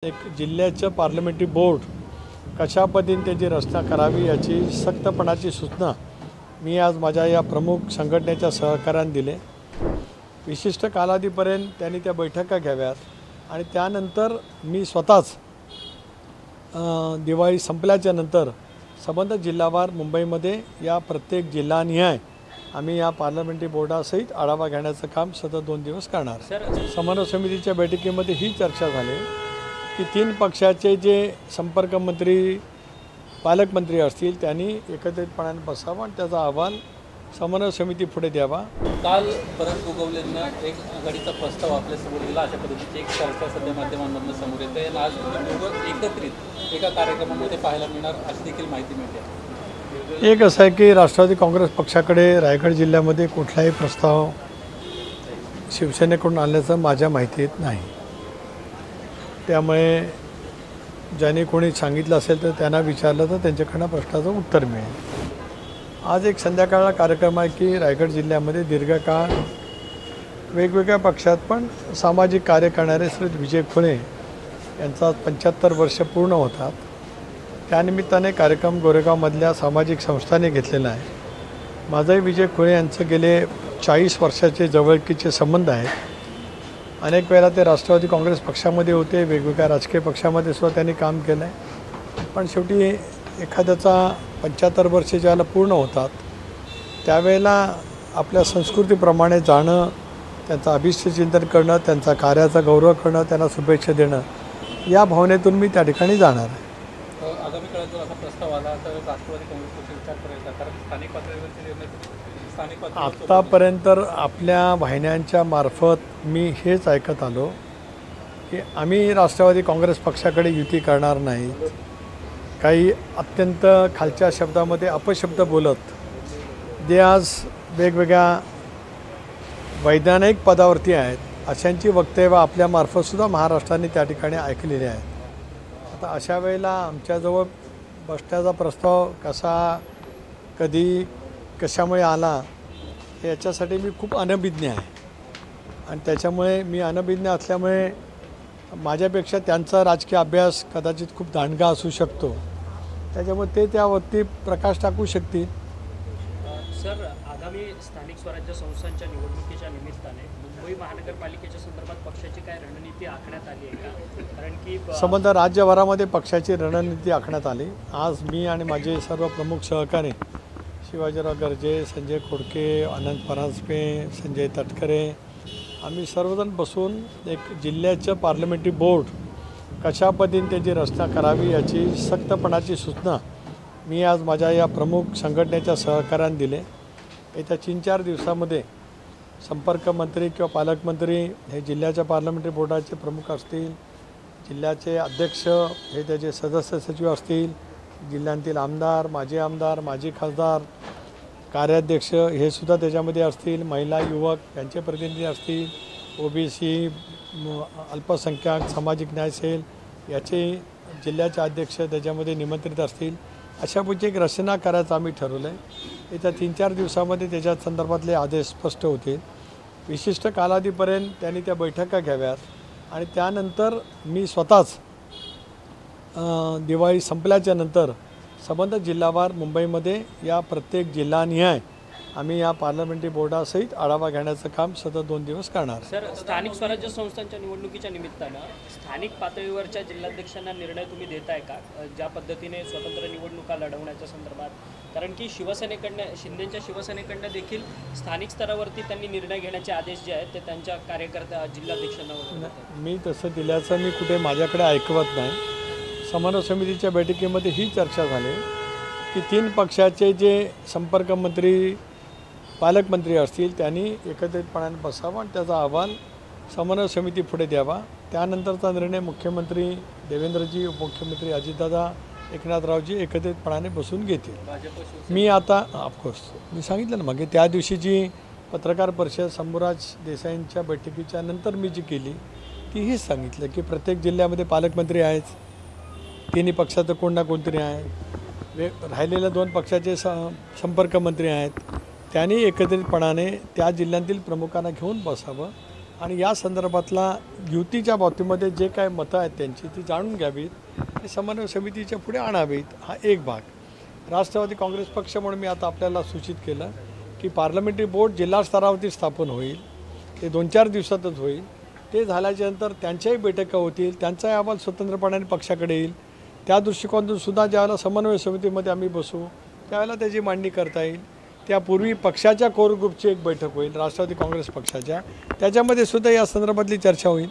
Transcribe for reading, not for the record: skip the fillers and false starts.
एक जिल्ह्याचं parliamentary board कशा पद्धतीने त्याची रचना करावी याची सक्तपणाची सूचना मी आज माझ्या या प्रमुख संघटनेच्या सहकार्याने दिले। विशिष्ट कालावधीपर्यंत त्यांनी त्या बैठका घ्याव्यात आणि त्यानंतर मी स्वतःच दिवाळी संपल्याच्या नंतर संबंधित जिल्हावार मुंबईमध्ये या प्रत्येक जिल्हानिहाय आम्ही या पार्लमेंटरी बोर्डासहित आढावा घेण्याचं काम सतत 2 दिवस करणार। समन्वय समितीच्या बैठकीमध्ये ही चर्चा झाली की 3 पक्षाचे जे संपर्क मंत्री पालकमंत्री असतील त्यांनी एकत्रितपणाने बसावं आणि त्याचा अहवाल समन्वय समिती पुढे द्यावा। काल परत गोगवलेंना एक आघाडीचा प्रस्ताव आपल्यासमोर दिला, अशा पद्धतीची एक चर्चा सध्या माध्यमांमधून समोर येते आणि आज दोघं एकत्रित एका कार्यक्रमामध्ये पाहायला मिळणार अशी देखील माहिती मिळते। एक असं आहे की राष्ट्रवादी काँग्रेस पक्षाकडे रायगड जिल्ह्यामध्ये कुठलाही प्रस्ताव शिवसेनेकडून आल्याचं माझ्या माहितीत नाही, त्यामुळे ज्यांनी कोणी सांगितलं असेल तर त्यांना विचारलं तर त्यांच्याकडनं प्रश्नाचं उत्तर मिळेल। आज एक संध्याकाळला कार्यक्रम आहे की रायगड जिल्ह्यामध्ये दीर्घकाळ वेगवेगळ्या पक्षात पण सामाजिक कार्य करणारे श्री विजय खुळे यांचा 75 वर्ष पूर्ण होतात, त्यानिमित्ताने कार्यक्रम गोरेगावमधल्या सामाजिक संस्थांनी घेतलेला आहे। माझाही विजय खुळे यांचं गेले 40 वर्षाचे जवळकीचे संबंध आहेत। अनेक वेळा ते राष्ट्रवादी काँग्रेस पक्षामध्ये होते, वेगवेगळ्या राजकीय पक्षामध्ये सुद्धा त्यांनी काम केलं आहे, पण शेवटी एखाद्याचा 75 वर्ष ज्याला पूर्ण होतात त्यावेळेला आपल्या संस्कृतीप्रमाणे जाणं, त्यांचं अभिष्टचिंतन करणं, त्यांचा कार्याचा गौरव करणं, त्यांना शुभेच्छा देणं या भावनेतून मी त्या ठिकाणी जाणार आहे। आगामी काळात जर असा प्रस्ताव आला तर राष्ट्रवादी काँग्रेस पक्ष विचार करायचा, कारण स्थानिक पातळीवरचे निर्णय आत्तापर्यंत आपल्या वाहिन्यांच्या मार्फत मी हेच ऐकत आलो की आम्ही राष्ट्रवादी काँग्रेस पक्षाकडे युती करणार नाही। काही अत्यंत खालच्या शब्दामध्ये अपशब्द बोलत जे आज वेगवेगळ्या वैधानिक पदावरती आहेत अशांची वक्तव्य आपल्यामार्फतसुद्धा महाराष्ट्राने त्या ठिकाणी ऐकलेली आहेत। आता अशा वेळेला आमच्याजवळ बसण्याचा प्रस्ताव कसा, कधी, कशामुळे आला याच्यासाठी मी खूप अनभिज्ञ आहे आणि त्याच्यामुळे मी अनभिज्ञ असल्यामुळे माझ्यापेक्षा त्यांचा राजकीय अभ्यास कदाचित खूप दांडगा असू शकतो, त्याच्यामुळे ते त्यावरती प्रकाश टाकू शकतील। सर, आगामी स्थानिक स्वराज्य संस्थांच्या निवडणुकीच्या निमित्ताने मुंबई महानगरपालिकेच्या संदर्भात पक्षाची काय रणनीती आखण्यात आली आहे का? कारण की संबंध राज्यभरामध्ये पक्षाची रणनीती आखण्यात आली। आज मी आणि माझे सर्व प्रमुख सहकारी शिवाजीराव गर्जे, संजय खोडके, अनंत परांजपे, संजय तटकरे आम्ही सर्वजण बसून एक जिल्ह्याचं पार्लमेंटरी बोर्ड कशा पद्धतीने त्याची रचना करावी याची सक्तपणाची सूचना मी आज माझ्या या प्रमुख संघटनेच्या सहकार्याने दिले। येत्या 3-4 दिवसामध्ये संपर्क मंत्री किंवा पालकमंत्री हे जिल्ह्याच्या पार्लमेंटरी बोर्डाचे प्रमुख असतील, जिल्ह्याचे अध्यक्ष हे त्याचे सदस्य सचिव असतील, जिल्ह्यातील आमदार, माजी खासदार, कार्याध्यक्ष हे सुद्धा त्याच्यामध्ये असतील, महिला युवक यांचे प्रतिनिधी असतील, ओबीसी, अल्पसंख्याक, सामाजिक न्याय सेल याचे जिल्ह्याचे अध्यक्ष त्याच्यामध्ये निमंत्रित असतील। अशापैकी एक रचना करायचं आम्ही ठरवलं आहे। येत्या 3-4 दिवसामध्ये त्याच्या संदर्भातले आदेश स्पष्ट होतील। विशिष्ट कालावधीपर्यंत त्यांनी त्या बैठका घ्याव्यात आणि त्यानंतर मी स्वतःच दिवाळी संपल्याच्या नंतर संबंधित जिल्हावार मुंबईमध्ये या प्रत्येक जिल्हानिहाय आम्ही या पार्लमेंटरी बोर्डासहित आढावा घेण्याचं काम सतत 2 दिवस करणार। सर, स्थानिक स्वराज्य संस्थांच्या निवडणुकीच्या निमित्तानं स्थानिक पातळीवरच्या जिल्हाध्यक्षांना निर्णय तुम्ही देताय का, ज्या पद्धतीने स्वतंत्र निवडणुका लढवण्याच्या संदर्भात? कारण की शिंदेच्या शिवसेनेकडनं देखील स्थानिक स्तरावरती त्यांनी निर्णय घेण्याचे आदेश जे आहेत ते त्यांच्या कार्यकर्त्या जिल्हाध्यक्षांना मी तसं दिल्याचं मी कुठे माझ्याकडे ऐकवत नाही। समन्वय समितीच्या बैठकीमध्ये ही चर्चा झाली की 3 पक्षाचे जे संपर्क मंत्री पालकमंत्री असतील त्यांनी एकत्रितपणाने बसावं आणि त्याचा अहवाल समन्वय समिती पुढे द्यावा। त्यानंतरचा निर्णय मुख्यमंत्री देवेंद्रजी, उपमुख्यमंत्री अजितदादा, एकनाथरावजी एकत्रितपणाने बसून घेतील। मी आता ऑफकोर्स मी सांगितलं ना मागे त्या दिवशीची पत्रकार परिषद शंभूराज देसाईंच्या बैठकीच्या नंतर मी जी केली ती हेच सांगितलं की प्रत्येक जिल्ह्यामध्ये पालकमंत्री आहेत, 3 पक्षाचं कोण ना कोणतरी आहे, राहिलेल्या 2 पक्षाचे संपर्क मंत्री आहेत, त्यांनी एकत्रितपणाने त्या जिल्ह्यातील प्रमुखांना घेऊन बसावं आणि या संदर्भातला युतीच्या बाबतीमध्ये जे काय मतं आहेत त्यांची ती जाणून घ्यावीत आणि समन्वय समितीच्या पुढे आणावीत, हा एक भाग। राष्ट्रवादी काँग्रेस पक्ष म्हणून मी आता आपल्याला सूचित केलं की पार्लमेंटरी बोर्ड जिल्हा स्तरावरती स्थापन होईल, ते 2-4 दिवसातच होईल। ते झाल्याच्यानंतर त्यांच्याही बैठका होतील, त्यांचाही अहवाल स्वतंत्रपणाने पक्षाकडे येईल। त्या दृष्टिकोनातून सुद्धा ज्यावेळेला समन्वय समितीमध्ये आम्ही बसू त्यावेळेला त्याची मांडणी करता येईल। त्यापूर्वी पक्षाच्या कोर ग्रुपची एक बैठक होईल राष्ट्रवादी काँग्रेस पक्षाच्या, त्याच्यामध्ये सुद्धा या संदर्भातली चर्चा होईल।